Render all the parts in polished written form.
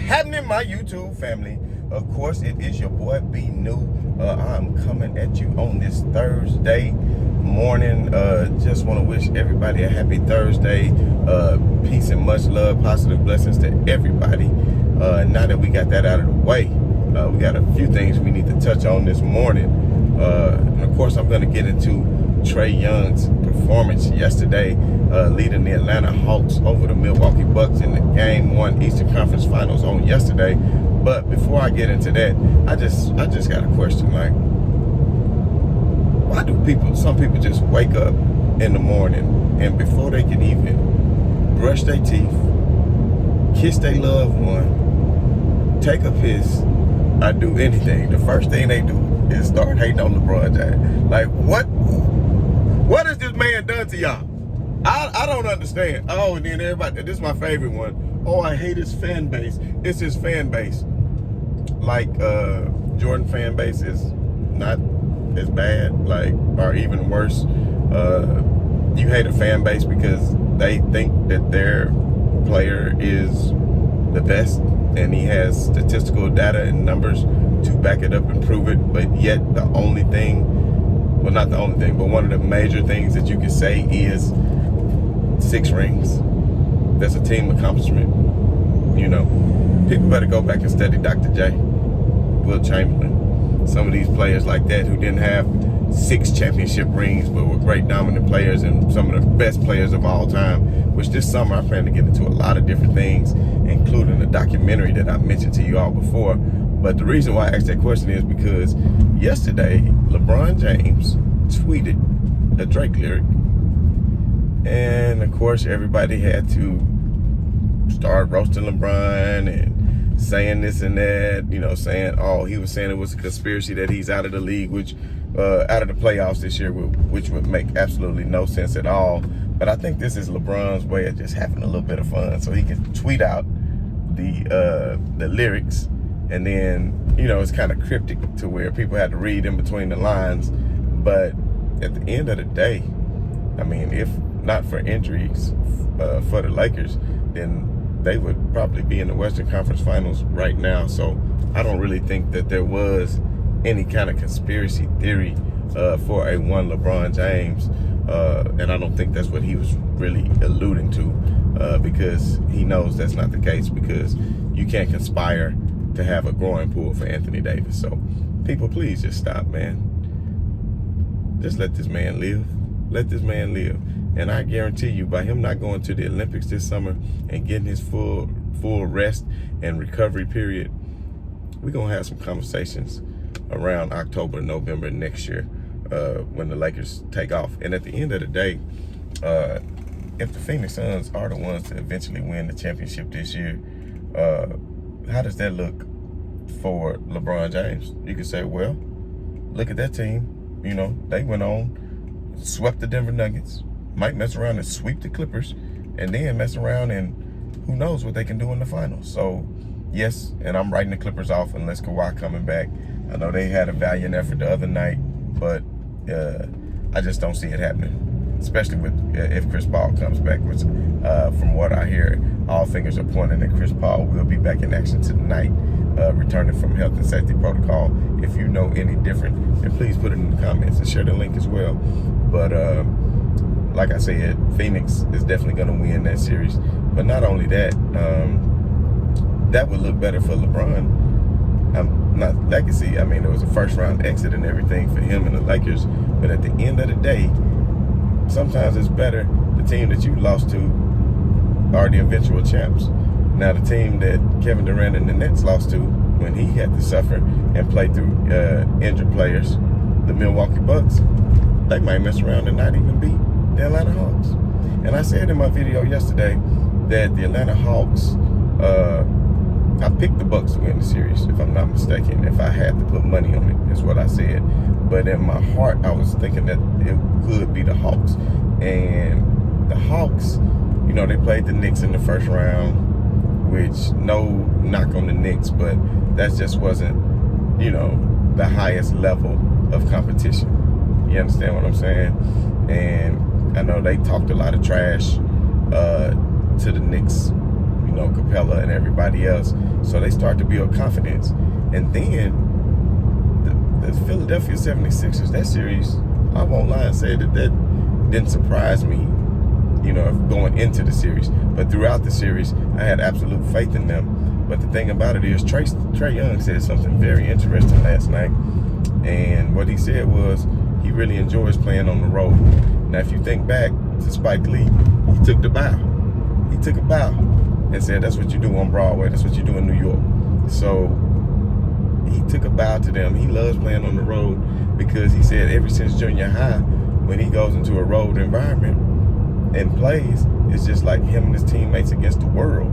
happening, my YouTube family? Of course, it is your boy B New. I'm coming at you on this Thursday morning. Just want to wish everybody a happy Thursday. Peace and much love, positive blessings to everybody. Now that we got that out of the way, we got a few things we need to touch on this morning. And of course, I'm going to get into Trae Young's performance yesterday, leading the Atlanta Hawks over the Milwaukee Bucks in the Game 1 Eastern Conference Finals on yesterday. But before I get into that, I just got a question. Like, why do some people just wake up in the morning and before they can even brush their teeth, kiss their loved one, take a piss, or do anything, the first thing they do is start hating on LeBron James? Like, what has this man done to y'all? I don't understand. Oh, and then everybody, this is my favorite one. Oh, I hate his fan base. It's his fan base. Like, Jordan fan base is not as bad, like, or even worse. You hate a fan base because they think that their player is the best and he has statistical data and numbers to back it up and prove it, but yet the only thing, well, not the only thing, but one of the major things that you can say is 6 rings. That's a team accomplishment. You know, people better go back and study Dr. J, Will Chamberlain, some of these players like that who didn't have 6 championship rings but were great dominant players and some of the best players of all time, which this summer I plan to get into a lot of different things, including a documentary that I mentioned to you all before. But the reason why I asked that question is because yesterday LeBron James tweeted a Drake lyric, and of course everybody had to start roasting LeBron and saying this and that, you know, saying, oh, he was saying it was a conspiracy that he's out of the league, which out of the playoffs this year, which would make absolutely no sense at all. But I think this is LeBron's way of just having a little bit of fun, so he can tweet out the lyrics, and then, you know, it's kind of cryptic to where people had to read in between the lines. But at the end of the day, I mean, if not for injuries for the Lakers, then they would probably be in the Western Conference Finals right now. So I don't really think that there was any kind of conspiracy theory for a one LeBron James. And I don't think that's what he was really alluding to, because he knows that's not the case, because you can't conspire to have a growing pool for Anthony Davis. So people, please just stop, man. Just let this man live. Let this man live. And I guarantee you, by him not going to the Olympics this summer and getting his full rest and recovery period, we're going to have some conversations around October, November next year when the Lakers take off. And at the end of the day, if the Phoenix Suns are the ones to eventually win the championship this year, how does that look for LeBron James? You could say, well, look at that team. You know, they went on, swept the Denver Nuggets, might mess around and sweep the Clippers, and then mess around and who knows what they can do in the finals. So, yes, and I'm writing the Clippers off unless Kawhi coming back. I know they had a valiant effort the other night, but I just don't see it happening, especially with if Chris Paul comes back, which from what I hear, all fingers are pointing that Chris Paul will be back in action tonight, returning from health and safety protocol. If you know any different, then please put it in the comments and share the link as well. But like I said, Phoenix is definitely going to win that series. But not only that, that would look better for LeBron. Not legacy. I mean, it was a first round exit and everything for him and the Lakers. But at the end of the day, sometimes it's better the team that you lost to are the eventual champs. Now, the team that Kevin Durant and the Nets lost to when he had to suffer and play through injured players, the Milwaukee Bucks, they might mess around and not even beat the Atlanta Hawks. And I said in my video yesterday that the Atlanta Hawks, I picked the Bucks to win the series, if I'm not mistaken. If I had to put money on it, is what I said. But in my heart, I was thinking that it could be the Hawks. And the Hawks, you know, they played the Knicks in the first round, which, no knock on the Knicks, but that just wasn't, you know, the highest level of competition. You understand what I'm saying? And I know they talked a lot of trash to the Knicks, you know, Capella and everybody else. So they start to build confidence. And then the Philadelphia 76ers, that series, I won't lie and say that didn't surprise me, going into the series. But throughout the series, I had absolute faith in them. But the thing about it is, Trae Young said something very interesting last night. And what he said was he really enjoys playing on the road. Now, if you think back to Spike Lee, he took the bow. He took a bow and said, that's what you do on Broadway. That's what you do in New York. So he took a bow to them. He loves playing on the road because he said ever since junior high, when he goes into a road environment and plays, it's just like him and his teammates against the world,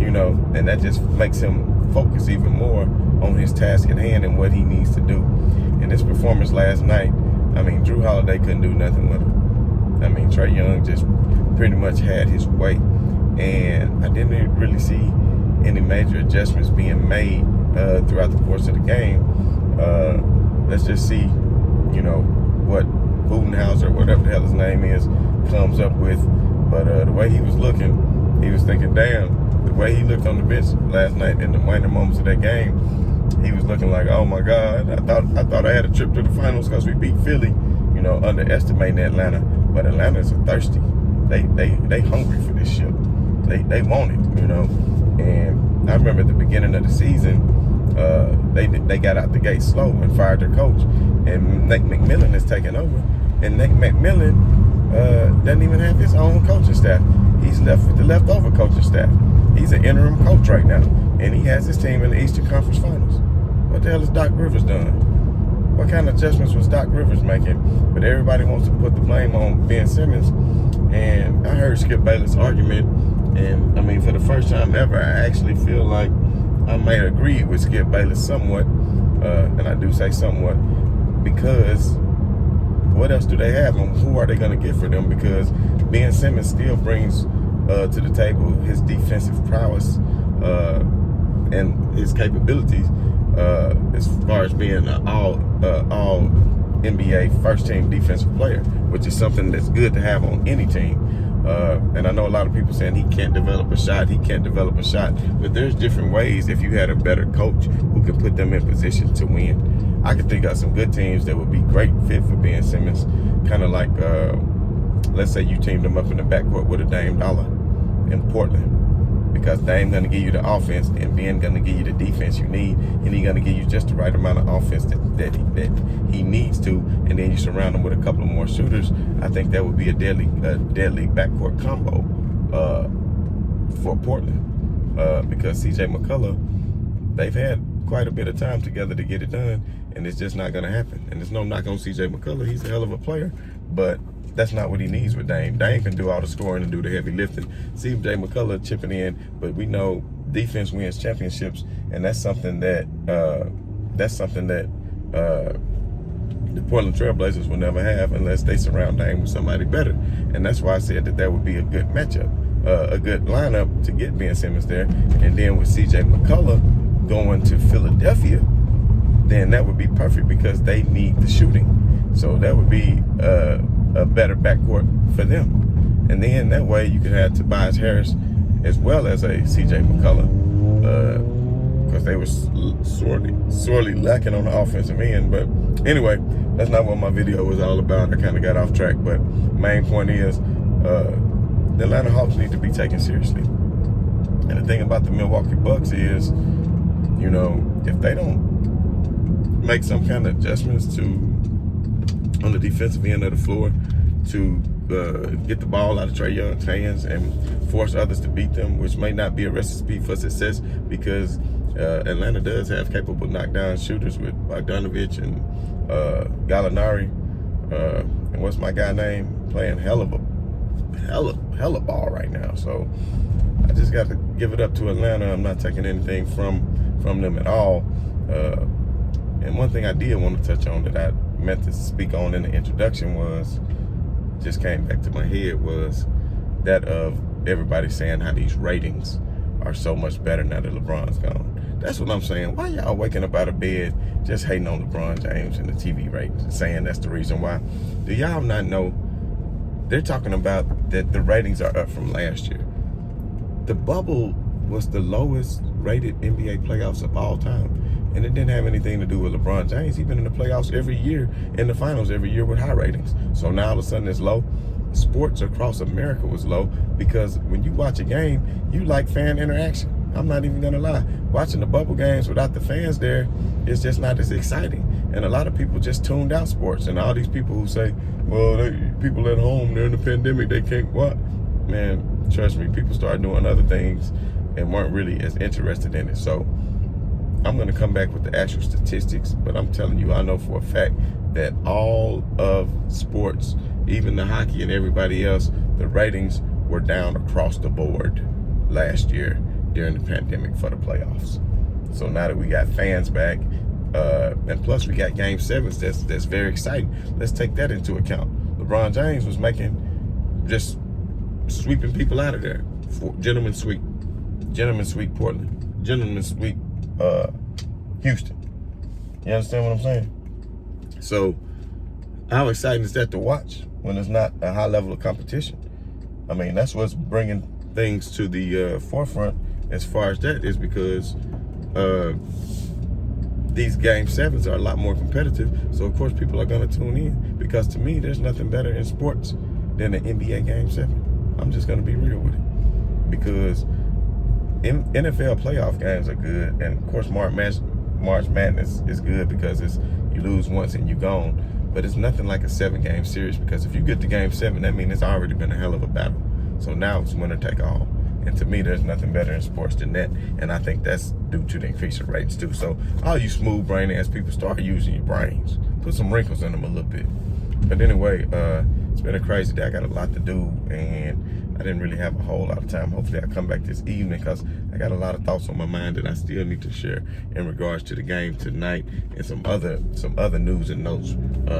and that just makes him focus even more on his task at hand and what he needs to do. And his performance last night, Drew Holiday couldn't do nothing with him. Trae Young just pretty much had his way. And I didn't really see any major adjustments being made throughout the course of the game. Let's just see, what Budenhauser, whatever the hell his name is, comes up with. But the way he was looking, he was thinking, damn, the way he looked on the bench last night in the waning moments of that game, he was looking like, oh my God, I thought I had a trip to the finals because we beat Philly, underestimating Atlanta. But Atlanta's thirsty. They hungry for this shit. They want it, And I remember at the beginning of the season, they got out the gate slow and fired their coach. And Nate McMillan is taking over. And Nate McMillan doesn't even have his own coaching staff. He's left with the leftover coaching staff. He's an interim coach right now. And he has his team in the Eastern Conference Finals. What the hell has Doc Rivers done? What kind of adjustments was Doc Rivers making? But everybody wants to put the blame on Ben Simmons. And I heard Skip Bayless' argument. And, for the first time ever, I actually feel like I may agree with Skip Bayless somewhat. And I do say somewhat. Because what else do they have? And who are they going to get for them? Because Ben Simmons still brings to the table his defensive prowess and his capabilities as far as being an all NBA first team defensive player, which is something that's good to have on any team. And I know a lot of people saying he can't develop a shot, but there's different ways if you had a better coach who could put them in position to win. I could think of some good teams that would be great fit for Ben Simmons, kind of like, let's say you teamed them up in the backcourt with a Dame Dollar in Portland. Because Dame going to give you the offense and Ben going to give you the defense you need, and he's going to give you just the right amount of offense that he needs to, and then you surround him with a couple of more shooters. I think that would be a deadly backcourt combo for Portland because CJ McCullough, they've had quite a bit of time together to get it done, and it's just not going to happen. And there's no knock on CJ McCullough. He's a hell of a player, but that's not what he needs with Dame. Dame can do all the scoring and do the heavy lifting. CJ McCullough chipping in, but we know defense wins championships, and that's something that the Portland Trailblazers will never have unless they surround Dame with somebody better. And that's why I said that would be a good matchup, a good lineup to get Ben Simmons there. And then with CJ McCullough going to Philadelphia, then that would be perfect because they need the shooting. So that would be a better backcourt for them. And then that way you could have Tobias Harris as well as a CJ McCullough because they were sorely lacking on the offensive end. But anyway, that's not what my video was all about. I kind of got off track, but main point is the Atlanta Hawks need to be taken seriously. And the thing about the Milwaukee Bucks is, if they don't make some kind of adjustments on the defensive end of the floor to get the ball out of Trae Young's hands and force others to beat them, which may not be a recipe for success because Atlanta does have capable knockdown shooters with Bogdanovich and Gallinari. And what's my guy name? Playing hella ball right now. So I just got to give it up to Atlanta. I'm not taking anything from them at all. And one thing I did want to touch on that I meant to speak on in the introduction just came back to my head was that of everybody saying how these ratings are so much better now that LeBron's gone. That's what I'm saying. Why y'all waking up out of bed just hating on LeBron James and the TV ratings and saying that's the reason why? Do y'all not know they're talking about that the ratings are up from last year? The bubble was the lowest rated NBA playoffs of all time. And it didn't have anything to do with LeBron James. He's been in the playoffs every year, in the finals every year with high ratings. So now all of a sudden it's low. Sports across America was low because when you watch a game, you like fan interaction. I'm not even gonna lie. Watching the bubble games without the fans there is just not as exciting. And a lot of people just tuned out sports. And all these people who say, well, people at home, they're in the pandemic, they can't what? Man, trust me, people started doing other things and weren't really as interested in it. So I'm gonna come back with the actual statistics, but I'm telling you, I know for a fact that all of sports, even the hockey and everybody else, the ratings were down across the board last year during the pandemic for the playoffs. So now that we got fans back, and plus we got game sevens, that's very exciting. Let's take that into account. LeBron James was just sweeping people out of there. Gentlemen sweep Portland, gentlemen sweep Houston. You understand what I'm saying? So how exciting is that to watch when it's not a high level of competition? I mean, that's what's bringing things to the forefront as far as that is because these game sevens are a lot more competitive. So of course people are going to tune in because to me, there's nothing better in sports than an NBA game seven. I'm just going to be real with it because NFL playoff games are good. And of course, March Madness is good because you lose once and you're gone. But it's nothing like a 7-game series because if you get to game 7, that means it's already been a hell of a battle. So now it's winner take all. And to me, there's nothing better in sports than that. And I think that's due to the increase of rates too. So all you smooth brain ass people, start using your brains. Put some wrinkles in them a little bit. But anyway, it's been a crazy day. I got a lot to do and I didn't really have a whole lot of time. Hopefully I'll come back this evening because I got a lot of thoughts on my mind that I still need to share in regards to the game tonight and some other news and notes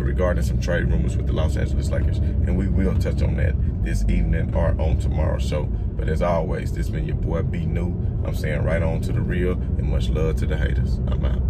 regarding some trade rumors with the Los Angeles Lakers. And we will touch on that this evening or on tomorrow's show. But as always, this been your boy B New. I'm saying right on to the real and much love to the haters. I'm out.